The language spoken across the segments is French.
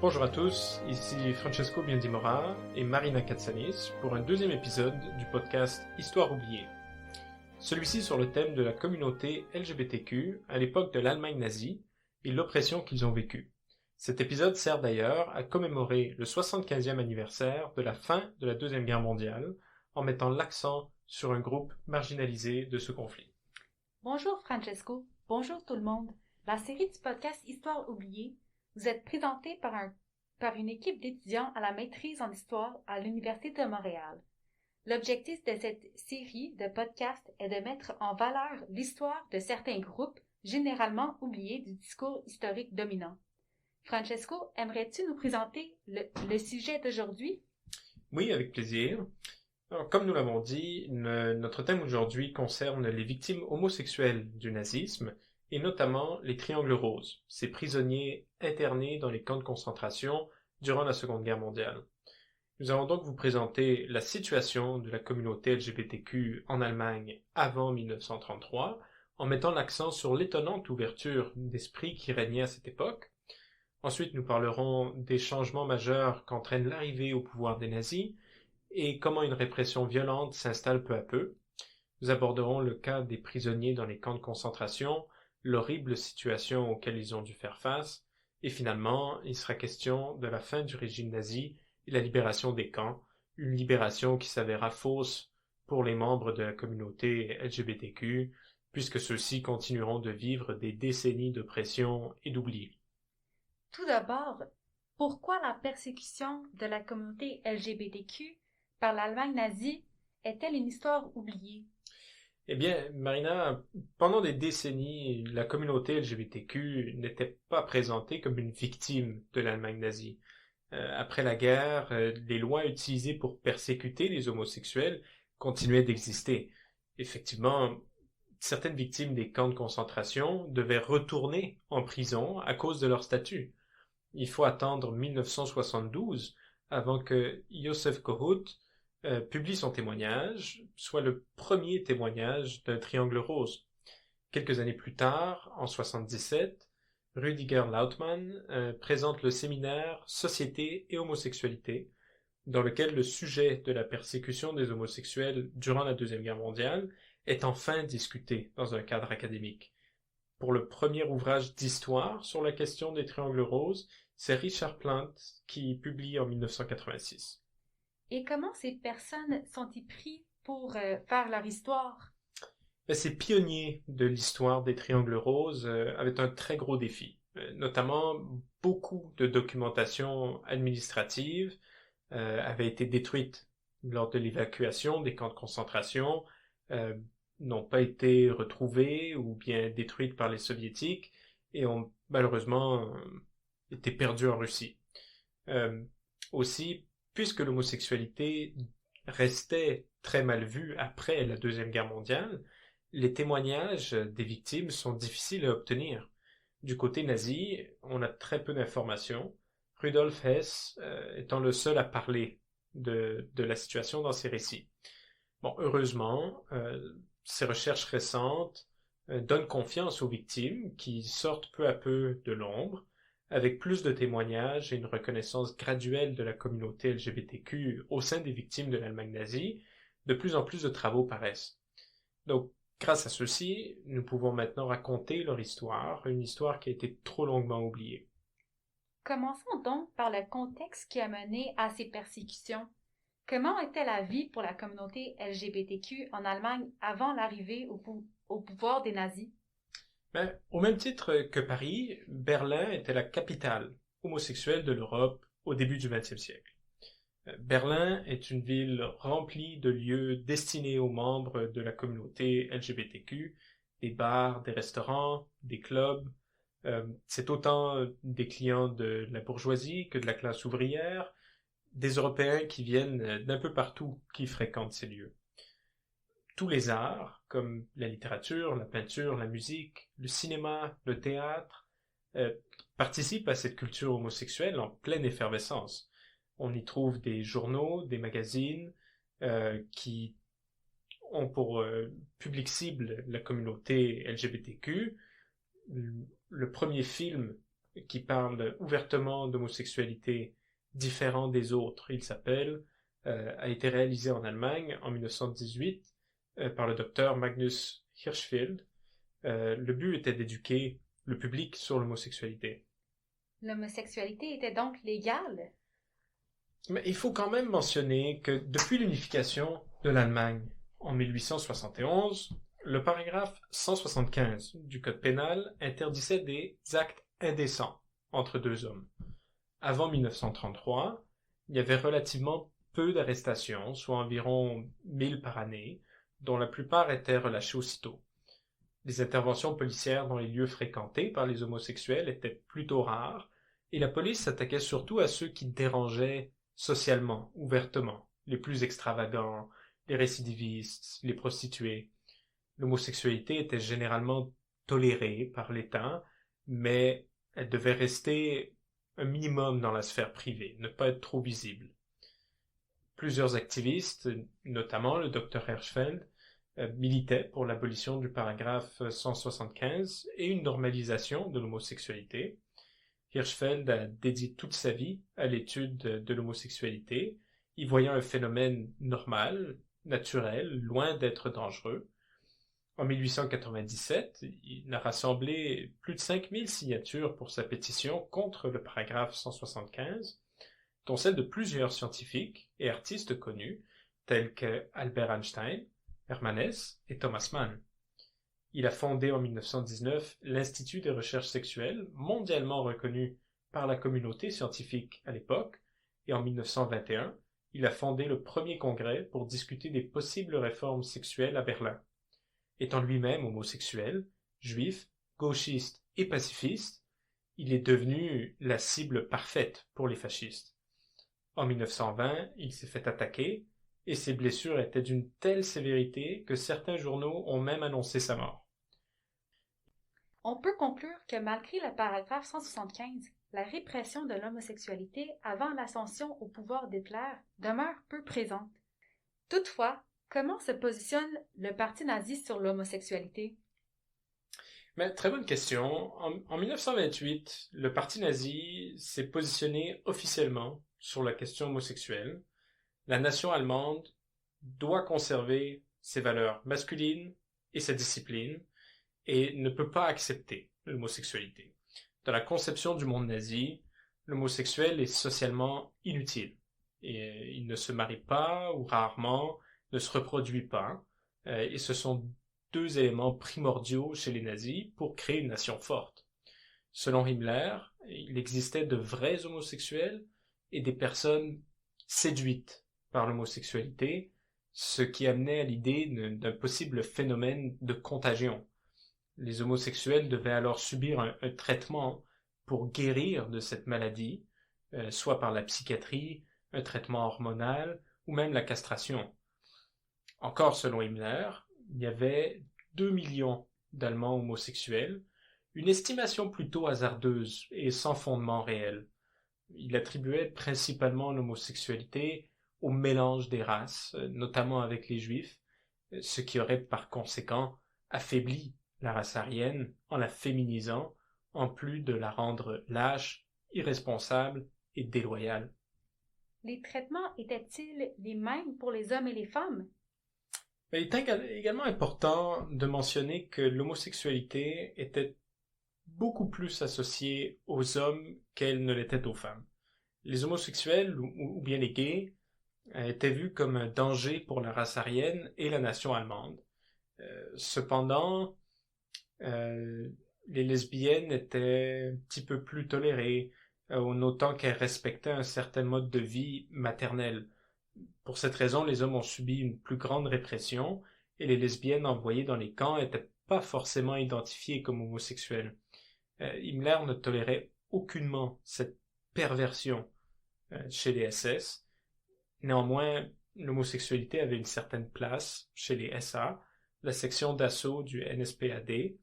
Bonjour à tous, ici Francesco Biondimora et Marina Katsanis pour un deuxième épisode du podcast Histoire oubliée. Celui-ci sur le thème de la communauté LGBTQ à l'époque de l'Allemagne nazie et l'oppression qu'ils ont vécue. Cet épisode sert d'ailleurs à commémorer le 75e anniversaire de la fin de la Deuxième Guerre mondiale en mettant l'accent sur un groupe marginalisé de ce conflit. Bonjour Francesco, bonjour tout le monde. La série du podcast Histoire oubliée vous êtes présentée par une équipe d'étudiants à la maîtrise en histoire à l'Université de Montréal. L'objectif de cette série de podcasts est de mettre en valeur l'histoire de certains groupes généralement oubliés du discours historique dominant. Francesco, aimerais-tu nous présenter le sujet d'aujourd'hui? Oui, avec plaisir. Alors, comme nous l'avons dit, notre thème aujourd'hui concerne les victimes homosexuelles du nazisme, et notamment les Triangles roses, ces prisonniers internés dans les camps de concentration durant la Seconde Guerre mondiale. Nous allons donc vous présenter la situation de la communauté LGBTQ en Allemagne avant 1933, en mettant l'accent sur l'étonnante ouverture d'esprit qui régnait à cette époque. Ensuite, nous parlerons des changements majeurs qu'entraîne l'arrivée au pouvoir des nazis, et comment une répression violente s'installe peu à peu. Nous aborderons le cas des prisonniers dans les camps de concentration, l'horrible situation auxquelles ils ont dû faire face, et finalement, il sera question de la fin du régime nazi et la libération des camps, une libération qui s'avéra fausse pour les membres de la communauté LGBTQ, puisque ceux-ci continueront de vivre des décennies d'oppression et d'oubli. Tout d'abord, pourquoi la persécution de la communauté LGBTQ par l'Allemagne nazie est-elle une histoire oubliée? Eh bien, Marina, pendant des décennies, la communauté LGBTQ n'était pas présentée comme une victime de l'Allemagne nazie. Après la guerre, les lois utilisées pour persécuter les homosexuels continuaient d'exister. Effectivement, certaines victimes des camps de concentration devaient retourner en prison à cause de leur statut. Il faut attendre 1972 avant que Josef Kohut publie son témoignage, soit le premier témoignage d'un triangle rose. Quelques années plus tard, en 1977, Rüdiger Lautmann présente le séminaire Société et homosexualité, dans lequel le sujet de la persécution des homosexuels durant la Deuxième Guerre mondiale est enfin discuté dans un cadre académique. Pour le premier ouvrage d'histoire sur la question des triangles roses, c'est Richard Plant qui publie en 1986. Et comment ces personnes sont-ils pris pour faire leur histoire? Ces pionniers de l'histoire des triangles roses avaient un très gros défi, notamment beaucoup de documentation administrative avait été détruite lors de l'évacuation des camps de concentration, n'ont pas été retrouvées ou bien détruites par les soviétiques et ont malheureusement été perdues en Russie. Aussi, puisque l'homosexualité restait très mal vue après la Deuxième Guerre mondiale, les témoignages des victimes sont difficiles à obtenir. Du côté nazi, on a très peu d'informations, Rudolf Hess étant le seul à parler de la situation dans ses récits. Bon, heureusement, ces recherches récentes donnent confiance aux victimes qui sortent peu à peu de l'ombre, avec plus de témoignages et une reconnaissance graduelle de la communauté LGBTQ au sein des victimes de l'Allemagne nazie, de plus en plus de travaux paraissent. Donc, grâce à ceci, nous pouvons maintenant raconter leur histoire, une histoire qui a été trop longuement oubliée. Commençons donc par le contexte qui a mené à ces persécutions. Comment était la vie pour la communauté LGBTQ en Allemagne avant l'arrivée au pouvoir des nazis? Au même titre que Paris, Berlin était la capitale homosexuelle de l'Europe au début du XXe siècle. Berlin est une ville remplie de lieux destinés aux membres de la communauté LGBTQ, des bars, des restaurants, des clubs. C'est autant des clients de la bourgeoisie que de la classe ouvrière, des Européens qui viennent d'un peu partout qui fréquentent ces lieux. Tous les arts, comme la littérature, la peinture, la musique, le cinéma, le théâtre, euh, participent à cette culture homosexuelle en pleine effervescence. On y trouve des journaux, des magazines qui ont pour public cible la communauté LGBTQ. Le premier film qui parle ouvertement d'homosexualité différent des autres, il s'appelle, a été réalisé en Allemagne en 1918 par le docteur Magnus Hirschfeld. Le but était d'éduquer le public sur l'homosexualité. L'homosexualité était donc légale? Mais il faut quand même mentionner que depuis l'unification de l'Allemagne en 1871, le paragraphe 175 du Code pénal interdisait des actes indécents entre deux hommes. Avant 1933, il y avait relativement peu d'arrestations, soit environ 1000 par année, dont la plupart étaient relâchées aussitôt. Les interventions policières dans les lieux fréquentés par les homosexuels étaient plutôt rares, et la police s'attaquait surtout à ceux qui dérangeaient socialement, ouvertement, les plus extravagants, les récidivistes, les prostituées. L'homosexualité était généralement tolérée par l'État, mais elle devait rester un minimum dans la sphère privée, ne pas être trop visible. Plusieurs activistes, notamment le Dr Hirschfeld, militaient pour l'abolition du paragraphe 175 et une normalisation de l'homosexualité. Hirschfeld a dédié toute sa vie à l'étude de l'homosexualité, y voyant un phénomène normal, naturel, loin d'être dangereux. En 1897, il a rassemblé plus de 5000 signatures pour sa pétition contre le paragraphe 175, dont celle de plusieurs scientifiques et artistes connus, tels que Albert Einstein, Hermann Hesse et Thomas Mann. Il a fondé en 1919 l'Institut des recherches sexuelles, mondialement reconnu par la communauté scientifique à l'époque, et en 1921, il a fondé le premier congrès pour discuter des possibles réformes sexuelles à Berlin. Étant lui-même homosexuel, juif, gauchiste et pacifiste, il est devenu la cible parfaite pour les fascistes. En 1920, il s'est fait attaquer, et ses blessures étaient d'une telle sévérité que certains journaux ont même annoncé sa mort. On peut conclure que malgré le paragraphe 175, la répression de l'homosexualité avant l'ascension au pouvoir d'Hitler demeure peu présente. Toutefois, comment se positionne le parti nazi sur l'homosexualité? Mais très bonne question. En 1928, le parti nazi s'est positionné officiellement sur la question homosexuelle. La nation allemande doit conserver ses valeurs masculines et sa discipline et ne peut pas accepter l'homosexualité. Dans la conception du monde nazi, l'homosexuel est socialement inutile. Et il ne se marie pas ou rarement, ne se reproduit pas. Et ce sont deux éléments primordiaux chez les nazis pour créer une nation forte. Selon Himmler, il existait de vrais homosexuels et des personnes séduites par l'homosexualité, ce qui amenait à l'idée d'un possible phénomène de contagion. Les homosexuels devaient alors subir un traitement pour guérir de cette maladie, soit par la psychiatrie, un traitement hormonal ou même la castration. Encore selon Himmler, il y avait 2 millions d'Allemands homosexuels, une estimation plutôt hasardeuse et sans fondement réel. Il attribuait principalement l'homosexualité au mélange des races, notamment avec les Juifs, ce qui aurait par conséquent affaibli la race aryenne en la féminisant, en plus de la rendre lâche, irresponsable et déloyale. Les traitements étaient-ils les mêmes pour les hommes et les femmes? Il est également important de mentionner que l'homosexualité était beaucoup plus associée aux hommes qu'elle ne l'était aux femmes. Les homosexuels ou bien les gays étaient vus comme un danger pour la race aryenne et la nation allemande. Cependant, les lesbiennes étaient un petit peu plus tolérées, en notant qu'elles respectaient un certain mode de vie maternel. Pour cette raison, les hommes ont subi une plus grande répression et les lesbiennes envoyées dans les camps n'étaient pas forcément identifiées comme homosexuelles. Himmler ne tolérait aucunement cette perversion chez les SS. Néanmoins, l'homosexualité avait une certaine place chez les SA, la section d'assaut du NSPAD,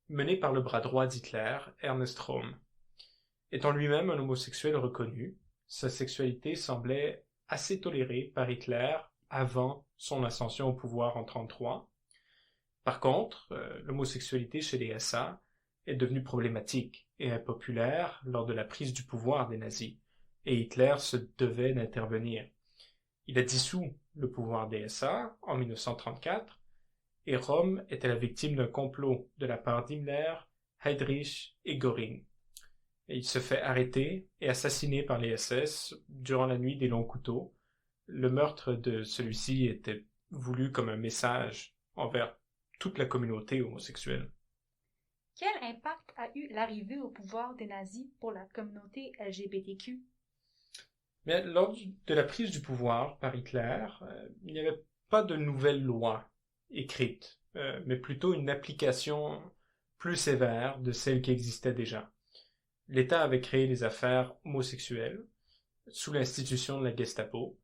menée par le bras droit d'Hitler, Ernst Röhm. Étant lui-même un homosexuel reconnu, sa sexualité semblait assez tolérée par Hitler avant son ascension au pouvoir en 1933. Par contre, l'homosexualité chez les SA est devenue problématique et impopulaire lors de la prise du pouvoir des nazis, et Hitler se devait d'intervenir. Il a dissous le pouvoir des SA en 1934, et Rome était la victime d'un complot de la part d'Himmler, Heydrich et Göring. Et il se fait arrêter et assassiner par les SS durant la nuit des longs couteaux. Le meurtre de celui-ci était voulu comme un message envers toute la communauté homosexuelle. Quel impact a eu l'arrivée au pouvoir des nazis pour la communauté LGBTQ? Mais lors de la prise du pouvoir par Hitler, il n'y avait pas de nouvelles lois écrites, mais plutôt une application plus sévère de celles qui existaient déjà. L'État avait créé les affaires homosexuelles sous l'institution de la Gestapo.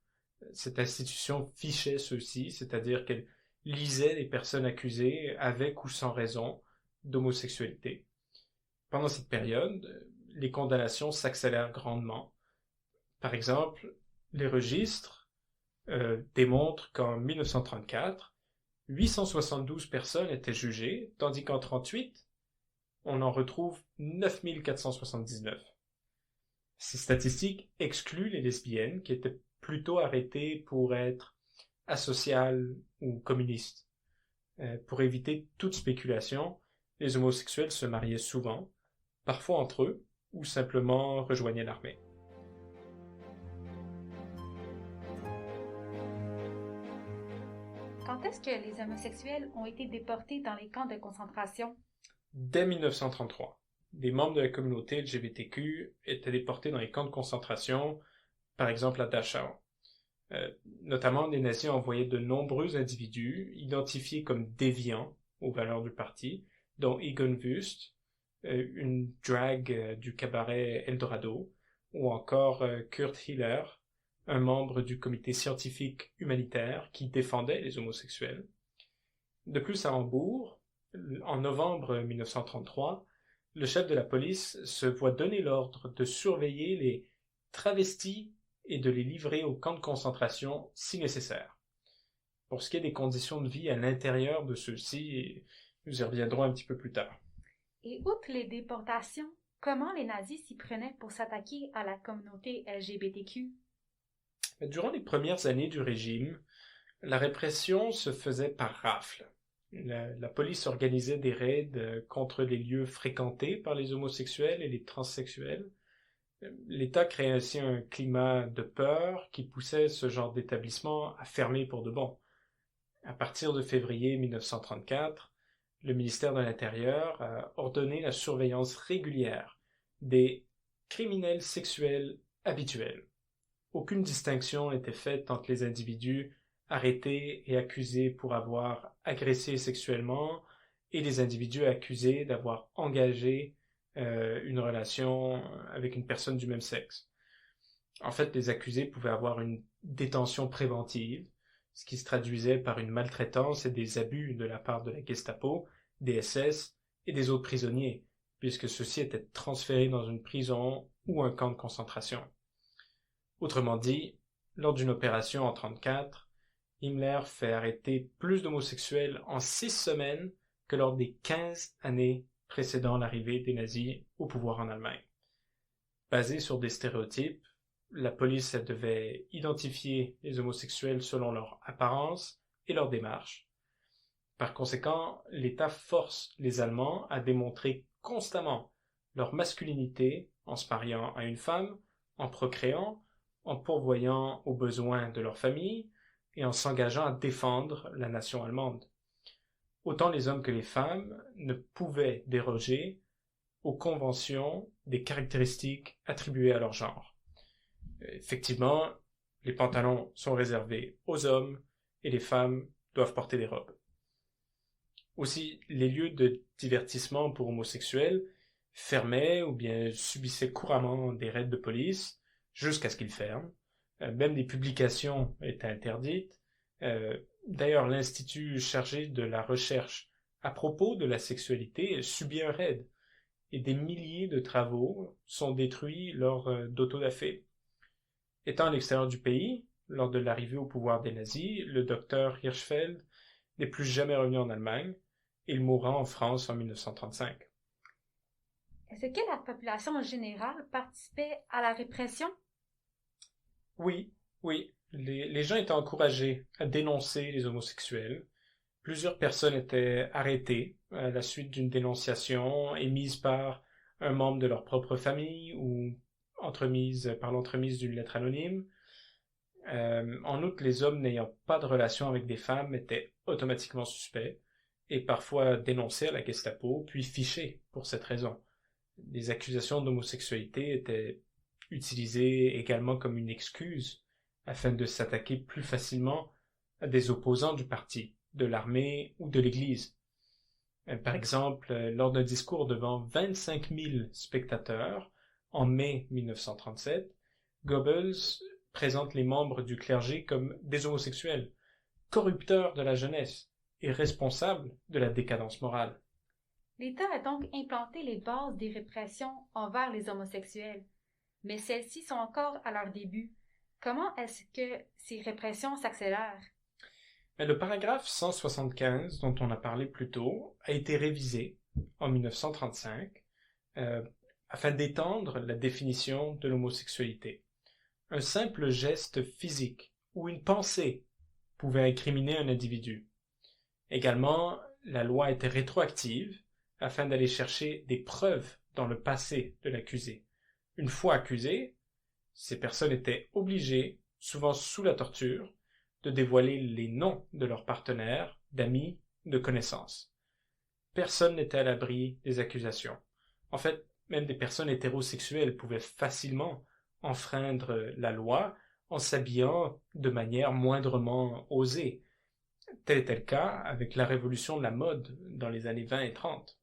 Cette institution fichait ceux-ci, c'est-à-dire qu'elle lisait les personnes accusées avec ou sans raison d'homosexualité. Pendant cette période, les condamnations s'accélèrent grandement. Par exemple, les registres démontrent qu'en 1934, 872 personnes étaient jugées, tandis qu'en 1938, on en retrouve 9479. Ces statistiques excluent les lesbiennes qui étaient plutôt arrêtées pour être asociales ou communistes. Pour éviter toute spéculation, les homosexuels se mariaient souvent, parfois entre eux, ou simplement rejoignaient l'armée. Quand est-ce que les homosexuels ont été déportés dans les camps de concentration? Dès 1933, des membres de la communauté LGBTQ étaient déportés dans les camps de concentration, par exemple à Dachau. Notamment, les nazis envoyaient de nombreux individus identifiés comme déviants aux valeurs du parti, dont Egon Wüst, une drague du cabaret Eldorado, ou encore Kurt Hiller, un membre du comité scientifique humanitaire qui défendait les homosexuels. De plus, à Hambourg, en novembre 1933, le chef de la police se voit donner l'ordre de surveiller les travestis et de les livrer au camp de concentration si nécessaire. Pour ce qui est des conditions de vie à l'intérieur de ceux-ci, nous y reviendrons un petit peu plus tard. Et outre les déportations, comment les nazis s'y prenaient pour s'attaquer à la communauté LGBTQ? Durant les premières années du régime, la répression se faisait par rafle. La police organisait des raids contre les lieux fréquentés par les homosexuels et les transsexuels. L'État créait ainsi un climat de peur qui poussait ce genre d'établissement à fermer pour de bon. À partir de février 1934, le ministère de l'Intérieur a ordonné la surveillance régulière des criminels sexuels habituels. Aucune distinction n'était faite entre les individus arrêtés et accusés pour avoir agressé sexuellement et les individus accusés d'avoir engagé une relation avec une personne du même sexe. En fait, les accusés pouvaient avoir une détention préventive, ce qui se traduisait par une maltraitance et des abus de la part de la Gestapo, des SS et des autres prisonniers, puisque ceux-ci étaient transférés dans une prison ou un camp de concentration. Autrement dit, lors d'une opération en 1934, Himmler fait arrêter plus d'homosexuels en 6 semaines que lors des 15 années précédant l'arrivée des nazis au pouvoir en Allemagne. Basé sur des stéréotypes, la police devait identifier les homosexuels selon leur apparence et leur démarche. Par conséquent, l'État force les Allemands à démontrer constamment leur masculinité en se mariant à une femme, en procréant, en pourvoyant aux besoins de leur famille et en s'engageant à défendre la nation allemande. Autant les hommes que les femmes ne pouvaient déroger aux conventions des caractéristiques attribuées à leur genre. Effectivement, les pantalons sont réservés aux hommes et les femmes doivent porter des robes. Aussi, les lieux de divertissement pour homosexuels fermaient ou bien subissaient couramment des raids de police jusqu'à ce qu'ils ferment. Même des publications étaient interdites. D'ailleurs, l'Institut chargé de la recherche à propos de la sexualité subit un raid et des milliers de travaux sont détruits lors d'autodafé. Étant à l'extérieur du pays, lors de l'arrivée au pouvoir des nazis, le docteur Hirschfeld n'est plus jamais revenu en Allemagne et il mourra en France en 1935. Est-ce que la population générale participait à la répression? Oui, oui. Les gens étaient encouragés à dénoncer les homosexuels. Plusieurs personnes étaient arrêtées à la suite d'une dénonciation émise par un membre de leur propre famille ou par l'entremise d'une lettre anonyme. En outre, les hommes n'ayant pas de relation avec des femmes étaient automatiquement suspects et parfois dénoncés à la Gestapo, puis fichés pour cette raison. Les accusations d'homosexualité étaient utilisées également comme une excuse afin de s'attaquer plus facilement à des opposants du parti, de l'armée ou de l'Église. Par exemple, lors d'un discours devant 25 000 spectateurs en mai 1937, Goebbels présente les membres du clergé comme des homosexuels, corrupteurs de la jeunesse et responsables de la décadence morale. L'État a donc implanté les bases des répressions envers les homosexuels, mais celles-ci sont encore à leur début. Comment est-ce que ces répressions s'accélèrent? Le paragraphe 175, dont on a parlé plus tôt, a été révisé en 1935 afin d'étendre la définition de l'homosexualité. Un simple geste physique ou une pensée pouvait incriminer un individu. Également, la loi était rétroactive afin d'aller chercher des preuves dans le passé de l'accusé. Une fois accusées, ces personnes étaient obligées, souvent sous la torture, de dévoiler les noms de leurs partenaires, d'amis, de connaissances. Personne n'était à l'abri des accusations. En fait, même des personnes hétérosexuelles pouvaient facilement enfreindre la loi en s'habillant de manière moindrement osée. Tel était le cas avec la révolution de la mode dans les années 20 et 30.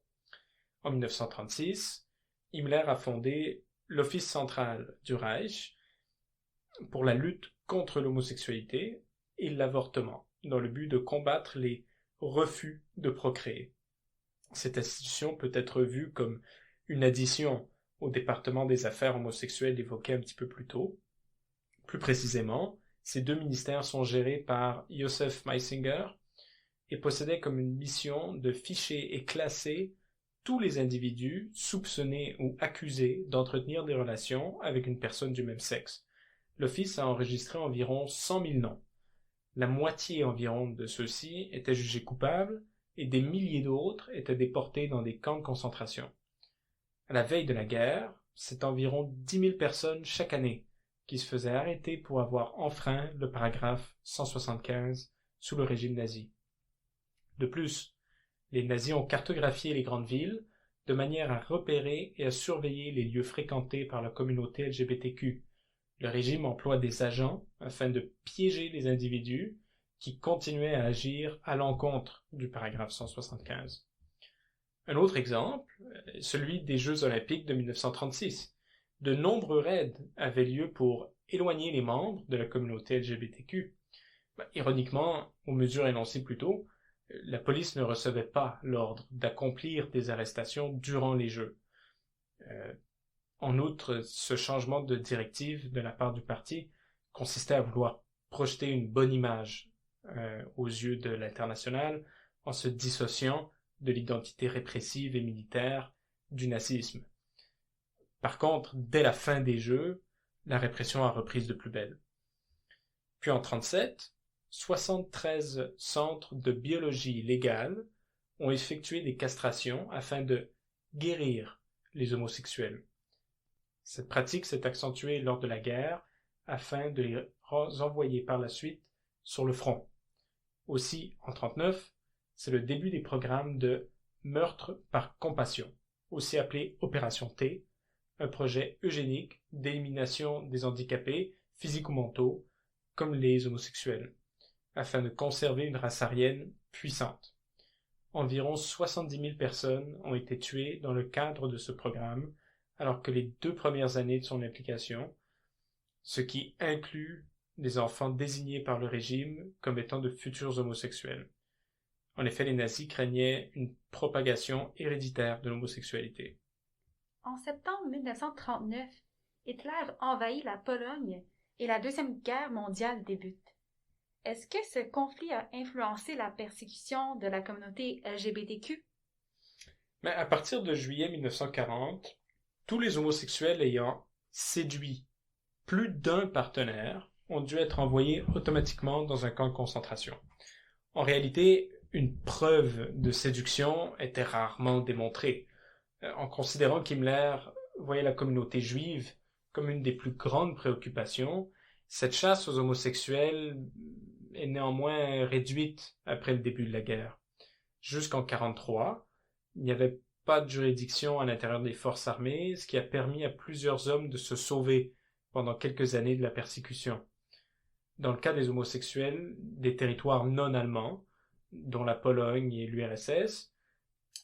En 1936, Himmler a fondé l'Office central du Reich pour la lutte contre l'homosexualité et l'avortement, dans le but de combattre les refus de procréer. Cette institution peut être vue comme une addition au département des affaires homosexuelles évoqué un petit peu plus tôt. Plus précisément, ces deux ministères sont gérés par Joseph Meisinger et possédaient comme une mission de ficher et classer tous les individus soupçonnés ou accusés d'entretenir des relations avec une personne du même sexe. L'Office a enregistré environ 100 000 noms. La moitié environ de ceux-ci étaient jugés coupables et des milliers d'autres étaient déportés dans des camps de concentration. À la veille de la guerre, c'est environ 10 000 personnes chaque année qui se faisaient arrêter pour avoir enfreint le paragraphe 175 sous le régime nazi. De plus, les nazis ont cartographié les grandes villes de manière à repérer et à surveiller les lieux fréquentés par la communauté LGBTQ. Le régime emploie des agents afin de piéger les individus qui continuaient à agir à l'encontre du paragraphe 175. Un autre exemple, celui des Jeux olympiques de 1936. De nombreux raids avaient lieu pour éloigner les membres de la communauté LGBTQ. Ironiquement, aux mesures énoncées plus tôt, la police ne recevait pas l'ordre d'accomplir des arrestations durant les Jeux. En outre, ce changement de directive de la part du parti consistait à vouloir projeter une bonne image aux yeux de l'international en se dissociant de l'identité répressive et militaire du nazisme. Par contre, dès la fin des Jeux, la répression a repris de plus belle. Puis en 1937, 73 centres de biologie légale ont effectué des castrations afin de guérir les homosexuels. Cette pratique s'est accentuée lors de la guerre afin de les envoyer par la suite sur le front. Aussi, en 1939, c'est le début des programmes de meurtre par compassion, aussi appelé Opération T, un projet eugénique d'élimination des handicapés physiques ou mentaux, comme les homosexuels, afin de conserver une race aryenne puissante. Environ 70 000 personnes ont été tuées dans le cadre de ce programme, alors que les 2 premières années de son application, ce qui inclut des enfants désignés par le régime comme étant de futurs homosexuels. En effet, les nazis craignaient une propagation héréditaire de l'homosexualité. En septembre 1939, Hitler envahit la Pologne et la Deuxième Guerre mondiale débute. Est-ce que ce conflit a influencé la persécution de la communauté LGBTQ? Mais à partir de juillet 1940, Tous les homosexuels ayant séduit plus d'un partenaire ont dû être envoyés automatiquement dans un camp de concentration. En réalité, une preuve de séduction était rarement démontrée, en considérant qu'Himmler voyait la communauté juive comme une des plus grandes préoccupations. Cette chasse aux homosexuels est néanmoins réduite après le début de la guerre. Jusqu'en 1943, il n'y avait pas de juridiction à l'intérieur des forces armées, ce qui a permis à plusieurs hommes de se sauver pendant quelques années de la persécution. Dans le cas des homosexuels des territoires non allemands, dont la Pologne et l'URSS,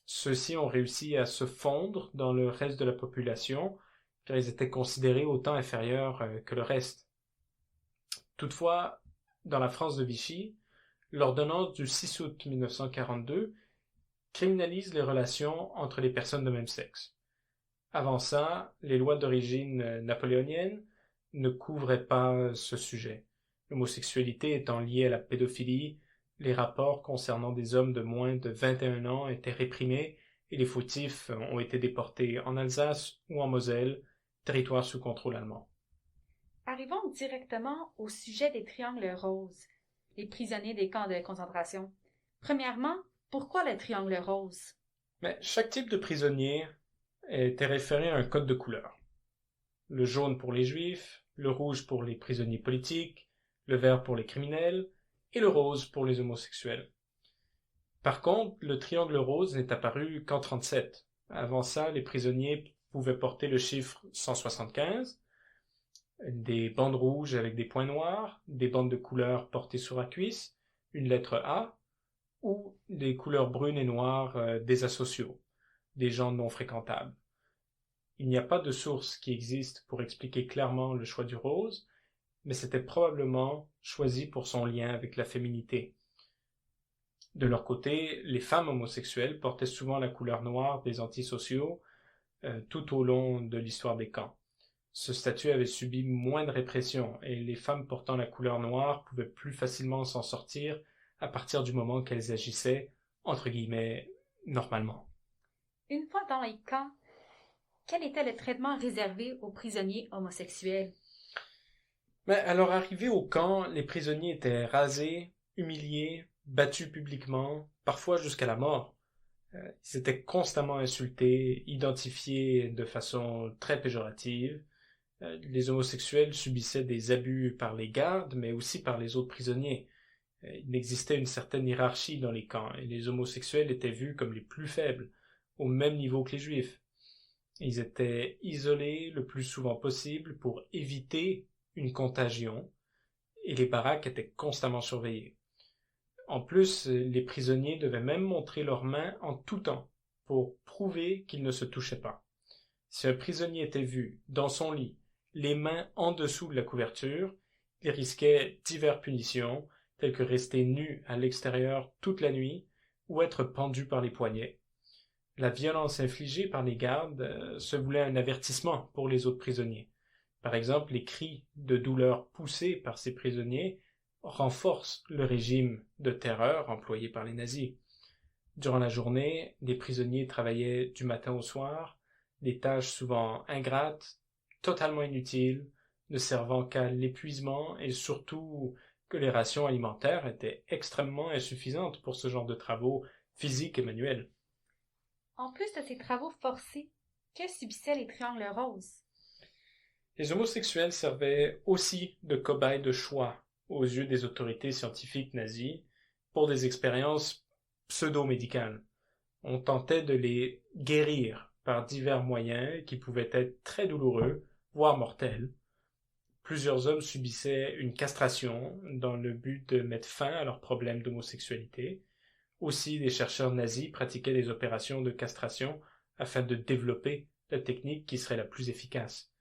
ceux-ci ont réussi à se fondre dans le reste de la population, car ils étaient considérés autant inférieurs que le reste. Toutefois, dans la France de Vichy, l'ordonnance du 6 août 1942 criminalise les relations entre les personnes de même sexe. Avant ça, les lois d'origine napoléonienne ne couvraient pas ce sujet. L'homosexualité étant liée à la pédophilie, les rapports concernant des hommes de moins de 21 ans étaient réprimés et les fautifs ont été déportés en Alsace ou en Moselle, territoire sous contrôle allemand. Arrivons directement au sujet des triangles roses, les prisonniers des camps de concentration. Premièrement, pourquoi le triangle rose? Mais chaque type de prisonnier était référé à un code de couleur. Le jaune pour les juifs, le rouge pour les prisonniers politiques, le vert pour les criminels et le rose pour les homosexuels. Par contre, le triangle rose n'est apparu qu'en 1937. Avant ça, les prisonniers pouvaient porter le chiffre 175, des bandes rouges avec des points noirs, des bandes de couleur portées sur la cuisse, une lettre A, ou des couleurs brunes et noires des asociaux, des gens non fréquentables. Il n'y a pas de source qui existe pour expliquer clairement le choix du rose, mais c'était probablement choisi pour son lien avec la féminité. De leur côté, les femmes homosexuelles portaient souvent la couleur noire des antisociaux tout au long de l'histoire des camps. Ce statut avait subi moins de répression et les femmes portant la couleur noire pouvaient plus facilement s'en sortir à partir du moment qu'elles agissaient, entre guillemets, normalement. Une fois dans les camps, quel était le traitement réservé aux prisonniers homosexuels? Mais à leur arrivée au camp, les prisonniers étaient rasés, humiliés, battus publiquement, parfois jusqu'à la mort. Ils étaient constamment insultés, identifiés de façon très péjorative. Les homosexuels subissaient des abus par les gardes, mais aussi par les autres prisonniers. Il existait une certaine hiérarchie dans les camps, et les homosexuels étaient vus comme les plus faibles, au même niveau que les juifs. Ils étaient isolés le plus souvent possible pour éviter une contagion, et les baraques étaient constamment surveillées. En plus, les prisonniers devaient même montrer leurs mains en tout temps pour prouver qu'ils ne se touchaient pas. Si un prisonnier était vu dans son lit, les mains en dessous de la couverture, il risquait diverses punitions, telles que rester nu à l'extérieur toute la nuit ou être pendu par les poignets. La violence infligée par les gardes se voulait un avertissement pour les autres prisonniers. Par exemple, les cris de douleur poussés par ces prisonniers renforcent le régime de terreur employé par les nazis. Durant la journée, les prisonniers travaillaient du matin au soir, des tâches souvent ingrates, totalement inutiles, ne servant qu'à l'épuisement et surtout que les rations alimentaires étaient extrêmement insuffisantes pour ce genre de travaux physiques et manuels. En plus de ces travaux forcés, que subissaient les triangles roses? Les homosexuels servaient aussi de cobayes de choix aux yeux des autorités scientifiques nazies pour des expériences pseudo-médicales. On tentait de les guérir par divers moyens qui pouvaient être très douloureux, voire mortels. Plusieurs hommes subissaient une castration dans le but de mettre fin à leurs problèmes d'homosexualité. Aussi, des chercheurs nazis pratiquaient des opérations de castration afin de développer la technique qui serait la plus efficace.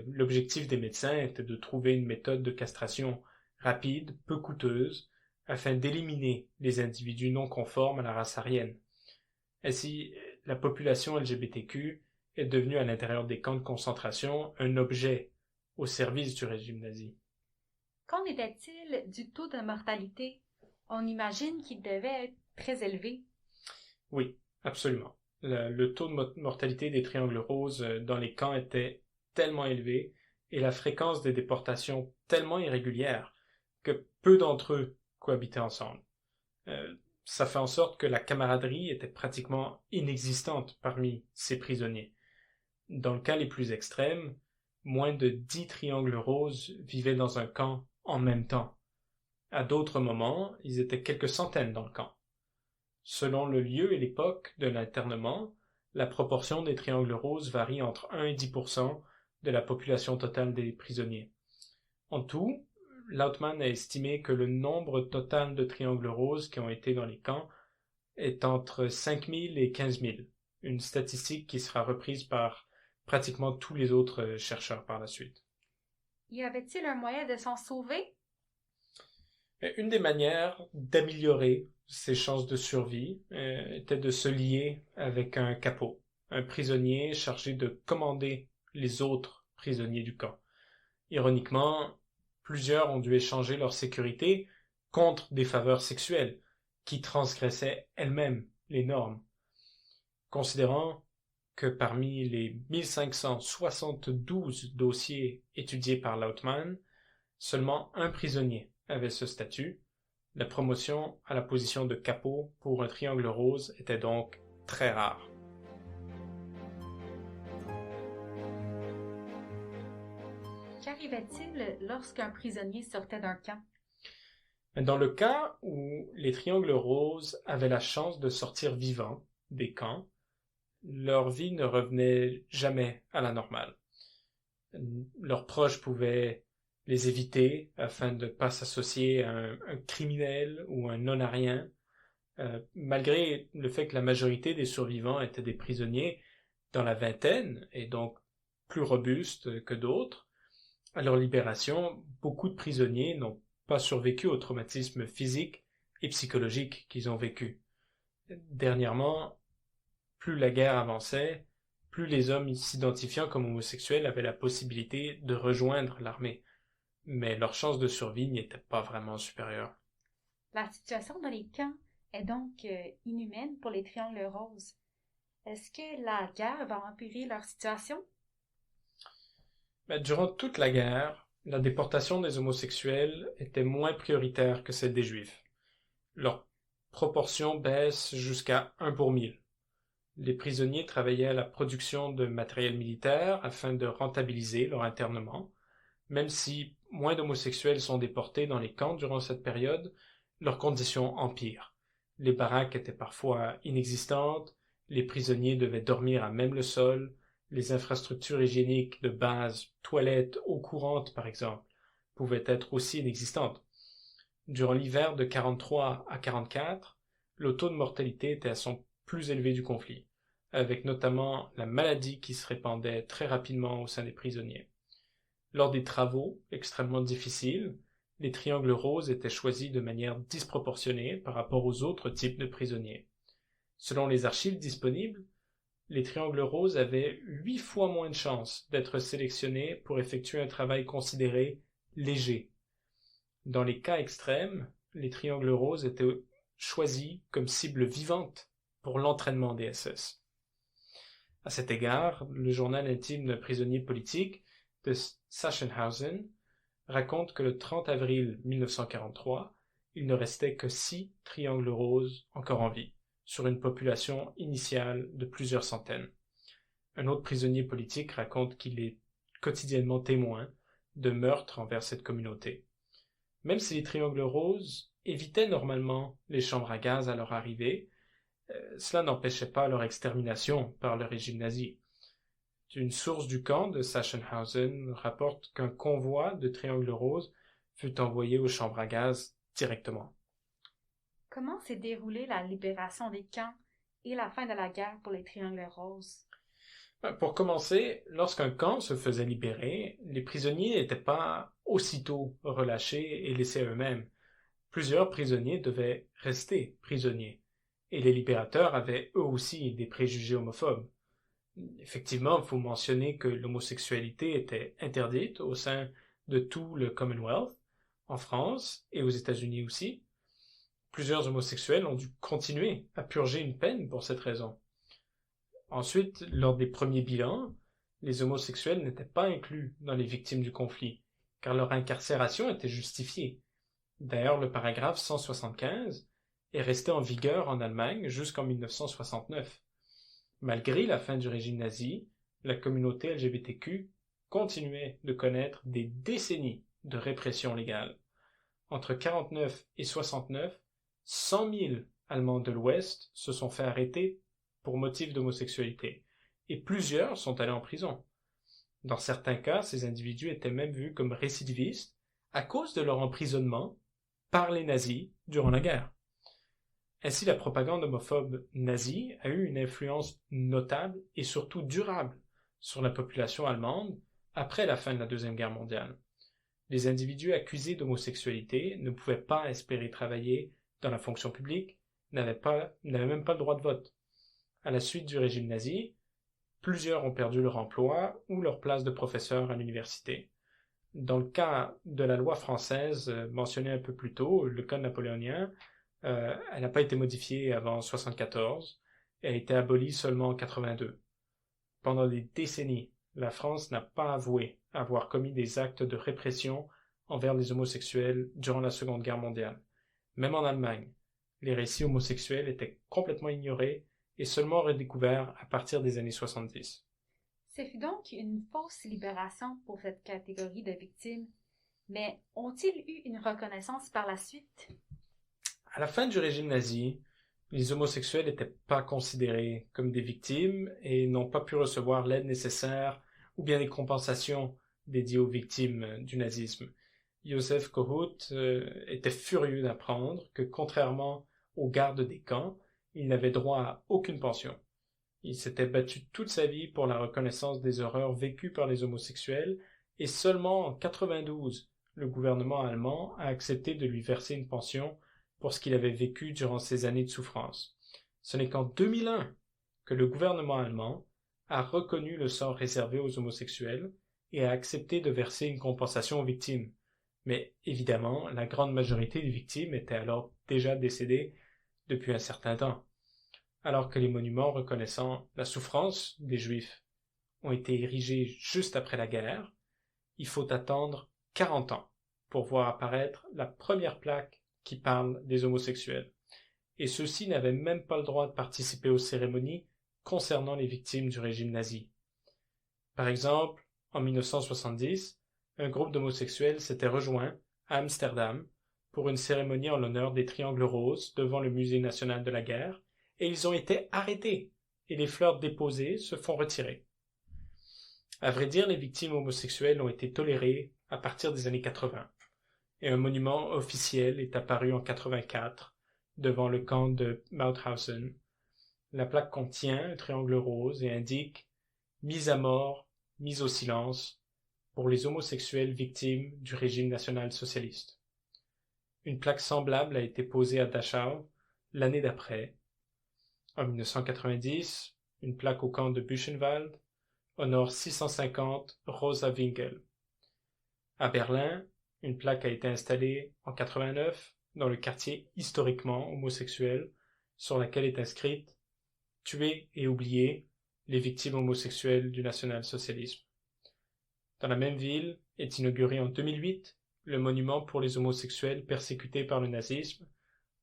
L'objectif des médecins était de trouver une méthode de castration rapide, peu coûteuse, afin d'éliminer les individus non conformes à la race aryenne. Ainsi, la population LGBTQ est devenue à l'intérieur des camps de concentration un objet au service du régime nazi. Qu'en était-il du taux de mortalité? On imagine qu'il devait être très élevé. Oui, absolument. Le taux de mortalité des triangles roses dans les camps était tellement élevé et la fréquence des déportations tellement irrégulière que peu d'entre eux cohabitaient ensemble. Euh, Ça fait en sorte que la camaraderie était pratiquement inexistante parmi ces prisonniers. Dans le cas les plus extrêmes, moins de 10 triangles roses vivaient dans un camp en même temps. À d'autres moments, ils étaient quelques centaines dans le camp. Selon le lieu et l'époque de l'internement, la proportion des triangles roses varie entre 1 et 10% de la population totale des prisonniers. En tout, Lautmann a estimé que le nombre total de triangles roses qui ont été dans les camps est entre 5 000 et 15 000, une statistique qui sera reprise par pratiquement tous les autres chercheurs par la suite. Y avait-il un moyen de s'en sauver? Une des manières d'améliorer ses chances de survie était de se lier avec un capot, un prisonnier chargé de commander les autres prisonniers du camp. Ironiquement, plusieurs ont dû échanger leur sécurité contre des faveurs sexuelles qui transgressaient elles-mêmes les normes. Considérant que parmi les 1572 dossiers étudiés par Lautmann, seulement un prisonnier avait ce statut, la promotion à la position de capot pour un triangle rose était donc très rare. Qu'arrivait-il lorsqu'un prisonnier sortait d'un camp? Dans le cas où les triangles roses avaient la chance de sortir vivants des camps, leur vie ne revenait jamais à la normale. Leurs proches pouvaient les éviter afin de ne pas s'associer à un criminel ou un non-arien, malgré le fait que la majorité des survivants étaient des prisonniers dans la vingtaine et donc plus robustes que d'autres. À leur libération, beaucoup de prisonniers n'ont pas survécu au traumatisme physique et psychologique qu'ils ont vécu. Dernièrement, plus la guerre avançait, plus les hommes s'identifiant comme homosexuels avaient la possibilité de rejoindre l'armée, mais leurs chances de survie n'y étaient pas vraiment supérieures. La situation dans les camps est donc inhumaine pour les triangles roses. Est-ce que la guerre va empirer leur situation? Durant toute la guerre, la déportation des homosexuels était moins prioritaire que celle des juifs. Leur proportion baisse jusqu'à 1 pour 1000. Les prisonniers travaillaient à la production de matériel militaire afin de rentabiliser leur internement. Même si moins d'homosexuels sont déportés dans les camps durant cette période, leurs conditions empirent. Les baraques étaient parfois inexistantes, les prisonniers devaient dormir à même le sol, les infrastructures hygiéniques de base, toilettes, eau courante par exemple, pouvaient être aussi inexistantes. Durant l'hiver de 43 à 44, le taux de mortalité était à son plus élevé du conflit, avec notamment la maladie qui se répandait très rapidement au sein des prisonniers. Lors des travaux extrêmement difficiles, les triangles roses étaient choisis de manière disproportionnée par rapport aux autres types de prisonniers. Selon les archives disponibles, les triangles roses avaient 8 fois moins de chances d'être sélectionnés pour effectuer un travail considéré léger. Dans les cas extrêmes, les triangles roses étaient choisis comme cible vivante pour l'entraînement des SS. À cet égard, le journal intime d'un prisonnier politique de Sachsenhausen raconte que le 30 avril 1943, il ne restait que 6 triangles roses encore en vie, sur une population initiale de plusieurs centaines. Un autre prisonnier politique raconte qu'il est quotidiennement témoin de meurtres envers cette communauté. Même si les triangles roses évitaient normalement les chambres à gaz à leur arrivée, cela n'empêchait pas leur extermination par le régime nazi. Une source du camp de Sachsenhausen rapporte qu'un convoi de triangles roses fut envoyé aux chambres à gaz directement. Comment s'est déroulée la libération des camps et la fin de la guerre pour les triangles roses? Pour commencer, lorsqu'un camp se faisait libérer, les prisonniers n'étaient pas aussitôt relâchés et laissés à eux-mêmes. Plusieurs prisonniers devaient rester prisonniers, et les libérateurs avaient eux aussi des préjugés homophobes. Effectivement, il faut mentionner que l'homosexualité était interdite au sein de tout le Commonwealth, en France et aux États-Unis aussi. Plusieurs homosexuels ont dû continuer à purger une peine pour cette raison. Ensuite, lors des premiers bilans, les homosexuels n'étaient pas inclus dans les victimes du conflit, car leur incarcération était justifiée. D'ailleurs, le paragraphe 175 est resté en vigueur en Allemagne jusqu'en 1969. Malgré la fin du régime nazi, la communauté LGBTQ continuait de connaître des décennies de répression légale. Entre 49 et 69, 100 000 Allemands de l'Ouest se sont fait arrêter pour motif d'homosexualité, et plusieurs sont allés en prison. Dans certains cas, ces individus étaient même vus comme récidivistes à cause de leur emprisonnement par les nazis durant la guerre. Ainsi, la propagande homophobe nazie a eu une influence notable et surtout durable sur la population allemande après la fin de la Deuxième Guerre mondiale. Les individus accusés d'homosexualité ne pouvaient pas espérer travailler dans la fonction publique, n'avaient même pas le droit de vote. À la suite du régime nazi, plusieurs ont perdu leur emploi ou leur place de professeur à l'université. Dans le cas de la loi française mentionnée un peu plus tôt, le code napoléonien, elle n'a pas été modifiée avant 1974 et a été abolie seulement en 1982. Pendant des décennies, la France n'a pas avoué avoir commis des actes de répression envers les homosexuels durant la Seconde Guerre mondiale. Même en Allemagne, les récits homosexuels étaient complètement ignorés et seulement redécouverts à partir des années 70. Ce fut donc une fausse libération pour cette catégorie de victimes, mais ont-ils eu une reconnaissance par la suite? À la fin du régime nazi, les homosexuels n'étaient pas considérés comme des victimes et n'ont pas pu recevoir l'aide nécessaire ou bien des compensations dédiées aux victimes du nazisme. Joseph Kohut était furieux d'apprendre que, contrairement aux gardes des camps, il n'avait droit à aucune pension. Il s'était battu toute sa vie pour la reconnaissance des horreurs vécues par les homosexuels et seulement en 1992, le gouvernement allemand a accepté de lui verser une pension pour ce qu'il avait vécu durant ces années de souffrance. Ce n'est qu'en 2001 que le gouvernement allemand a reconnu le sort réservé aux homosexuels et a accepté de verser une compensation aux victimes. Mais évidemment, la grande majorité des victimes étaient alors déjà décédées depuis un certain temps. Alors que les monuments reconnaissant la souffrance des Juifs ont été érigés juste après la guerre, il faut attendre 40 ans pour voir apparaître la première plaque qui parle des homosexuels. Et ceux-ci n'avaient même pas le droit de participer aux cérémonies concernant les victimes du régime nazi. Par exemple, en 1970, un groupe d'homosexuels s'était rejoint à Amsterdam pour une cérémonie en l'honneur des triangles roses devant le Musée national de la guerre, et ils ont été arrêtés, et les fleurs déposées se font retirer. À vrai dire, les victimes homosexuelles ont été tolérées à partir des années 80, et un monument officiel est apparu en 1984 devant le camp de Mauthausen. La plaque contient un triangle rose et indique « Mise à mort, mise au silence » pour les homosexuels victimes du régime national-socialiste. Une plaque semblable a été posée à Dachau l'année d'après. En 1990, une plaque au camp de Buchenwald honore 650 Rosa Winkel. À Berlin, une plaque a été installée en 1989 dans le quartier historiquement homosexuel, sur laquelle est inscrite « Tuer et oublier les victimes homosexuelles du national-socialisme ». Dans la même ville est inauguré en 2008 le monument pour les homosexuels persécutés par le nazisme,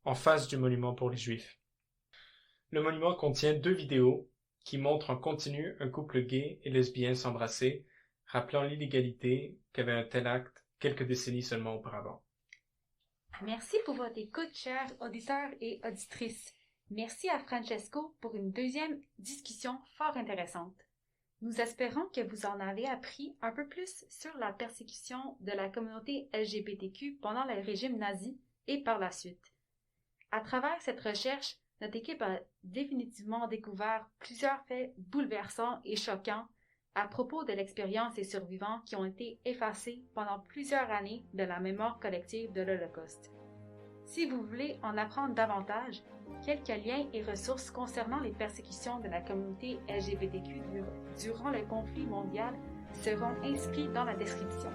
en face du monument pour les juifs. Le monument contient 2 vidéos qui montrent en continu un couple gay et lesbien s'embrasser, rappelant l'illégalité qu'avait un tel acte quelques décennies seulement auparavant. Merci pour votre écoute, chers auditeurs et auditrices. Merci à Francesco pour une deuxième discussion fort intéressante. Nous espérons que vous en avez appris un peu plus sur la persécution de la communauté LGBTQ pendant le régime nazi et par la suite. À travers cette recherche, notre équipe a définitivement découvert plusieurs faits bouleversants et choquants à propos de l'expérience des survivants qui ont été effacés pendant plusieurs années de la mémoire collective de l'Holocauste. Si vous voulez en apprendre davantage, quelques liens et ressources concernant les persécutions de la communauté LGBTQ durant le conflit mondial seront inscrits dans la description.